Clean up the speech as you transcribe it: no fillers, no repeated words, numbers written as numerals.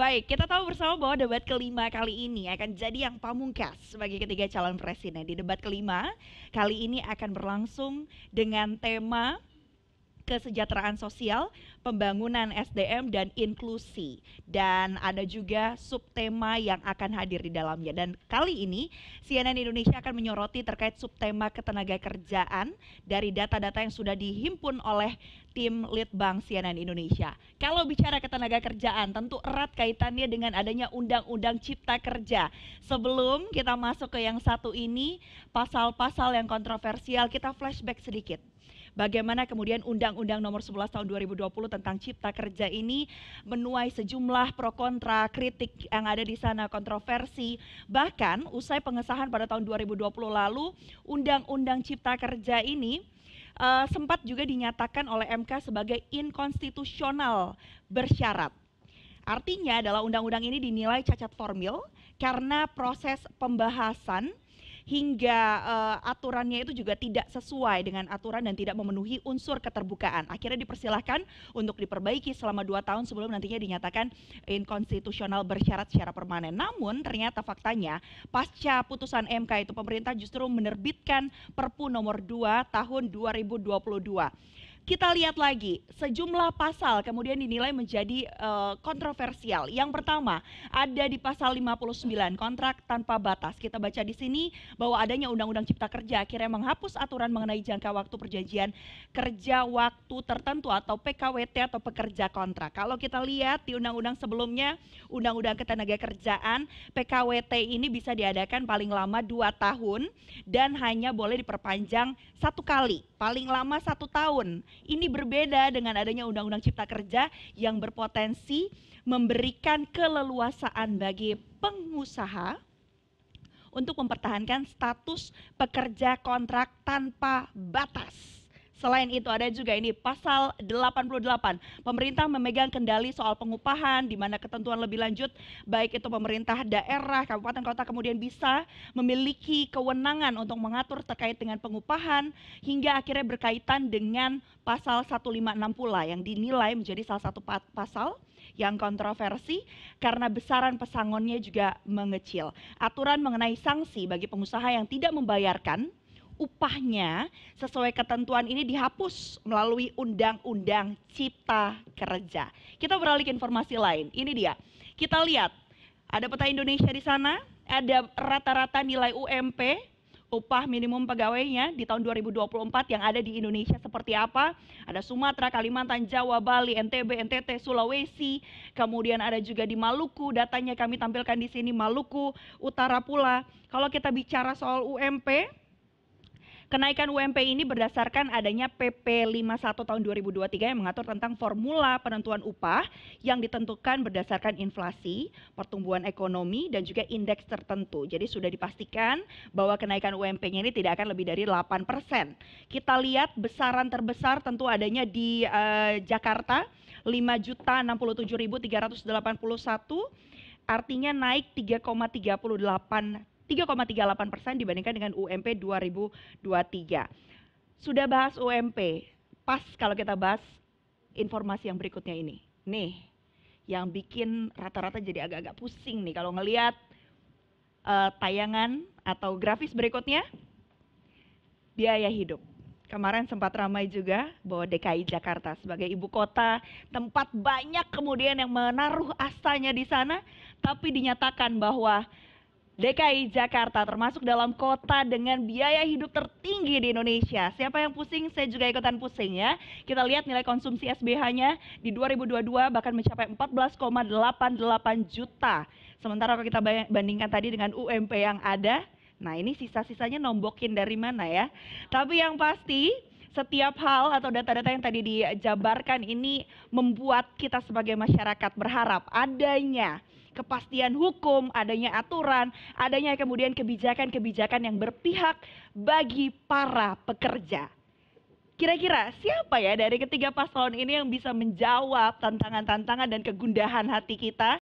Baik, kita tahu bersama bahwa debat kelima kali ini akan jadi yang pamungkas bagi ketiga calon presiden. Di debat kelima, kali ini akan berlangsung dengan tema kesejahteraan sosial, pembangunan SDM, dan inklusi. Dan ada juga subtema yang akan hadir di dalamnya. Dan kali ini CNN Indonesia akan menyoroti terkait subtema ketenagakerjaan dari data-data yang sudah dihimpun oleh tim Litbang CNN Indonesia. Kalau bicara ketenagakerjaan, tentu erat kaitannya dengan adanya Undang-Undang Cipta Kerja. Sebelum kita masuk ke yang satu ini, pasal-pasal yang kontroversial, kita flashback sedikit. Bagaimana kemudian Undang-Undang Nomor 11 Tahun 2020 tentang Cipta Kerja ini menuai sejumlah pro kontra, kritik yang ada di sana, kontroversi. Bahkan usai pengesahan pada tahun 2020 lalu, Undang-Undang Cipta Kerja ini sempat juga dinyatakan oleh MK sebagai inkonstitusional bersyarat. Artinya adalah undang-undang ini dinilai cacat formil karena proses pembahasan hingga aturannya itu juga tidak sesuai dengan aturan dan tidak memenuhi unsur keterbukaan. Akhirnya dipersilahkan untuk diperbaiki selama 2 tahun sebelum nantinya dinyatakan inkonstitusional bersyarat secara permanen. Namun ternyata faktanya pasca putusan MK itu pemerintah justru menerbitkan Perpu nomor 2 tahun 2022. Kita lihat lagi, sejumlah pasal kemudian dinilai menjadi kontroversial. Yang pertama, ada di pasal 59, kontrak tanpa batas. Kita baca di sini bahwa adanya Undang-Undang Cipta Kerja akhirnya menghapus aturan mengenai jangka waktu perjanjian kerja waktu tertentu atau PKWT atau pekerja kontrak. Kalau kita lihat di undang-undang sebelumnya, Undang-Undang Ketenagakerjaan, PKWT ini bisa diadakan paling lama 2 tahun dan hanya boleh diperpanjang 1 kali, paling lama 1 tahun. Ini berbeda dengan adanya Undang-Undang Cipta Kerja yang berpotensi memberikan keleluasaan bagi pengusaha untuk mempertahankan status pekerja kontrak tanpa batas. Selain itu ada juga ini pasal 88, pemerintah memegang kendali soal pengupahan di mana ketentuan lebih lanjut baik itu pemerintah daerah, kabupaten, kota kemudian bisa memiliki kewenangan untuk mengatur terkait dengan pengupahan hingga akhirnya berkaitan dengan pasal 156 pula yang dinilai menjadi salah satu pasal yang kontroversi karena besaran pesangonnya juga mengecil. Aturan mengenai sanksi bagi pengusaha yang tidak membayarkan upahnya sesuai ketentuan ini dihapus melalui Undang-Undang Cipta Kerja. Kita beralih ke informasi lain. Ini dia. Kita lihat ada peta Indonesia di sana, ada rata-rata nilai UMP, upah minimum pegawainya di tahun 2024 yang ada di Indonesia seperti apa. Ada Sumatera, Kalimantan, Jawa, Bali, NTB, NTT, Sulawesi, kemudian ada juga di Maluku, datanya kami tampilkan di sini, Maluku Utara pula. Kalau kita bicara soal UMP, kenaikan UMP ini berdasarkan adanya PP 51 tahun 2023 yang mengatur tentang formula penentuan upah yang ditentukan berdasarkan inflasi, pertumbuhan ekonomi, dan juga indeks tertentu. Jadi sudah dipastikan bahwa kenaikan UMP-nya ini tidak akan lebih dari 8%. Kita lihat besaran terbesar tentu adanya di Jakarta, 5.067.381, artinya naik 3,38% dibandingkan dengan UMP 2023. Sudah bahas UMP, pas kalau kita bahas informasi yang berikutnya ini. Nih, yang bikin rata-rata jadi agak-agak pusing nih kalau ngelihat tayangan atau grafis berikutnya, biaya hidup. Kemarin sempat ramai juga bahwa DKI Jakarta sebagai ibu kota, tempat banyak kemudian yang menaruh asanya di sana, tapi dinyatakan bahwa DKI Jakarta termasuk dalam kota dengan biaya hidup tertinggi di Indonesia. Siapa yang pusing? Saya juga ikutan pusing ya. Kita lihat nilai konsumsi SBH-nya di 2022 bahkan mencapai 14,88 juta. Sementara kalau kita bandingkan tadi dengan UMP yang ada, nah ini sisa-sisanya nombokin dari mana ya. Tapi yang pasti setiap hal atau data-data yang tadi dijabarkan ini membuat kita sebagai masyarakat berharap adanya kepastian hukum, adanya aturan, adanya kemudian kebijakan-kebijakan yang berpihak bagi para pekerja. Kira-kira siapa ya dari ketiga paslon ini yang bisa menjawab tantangan-tantangan dan kegundahan hati kita?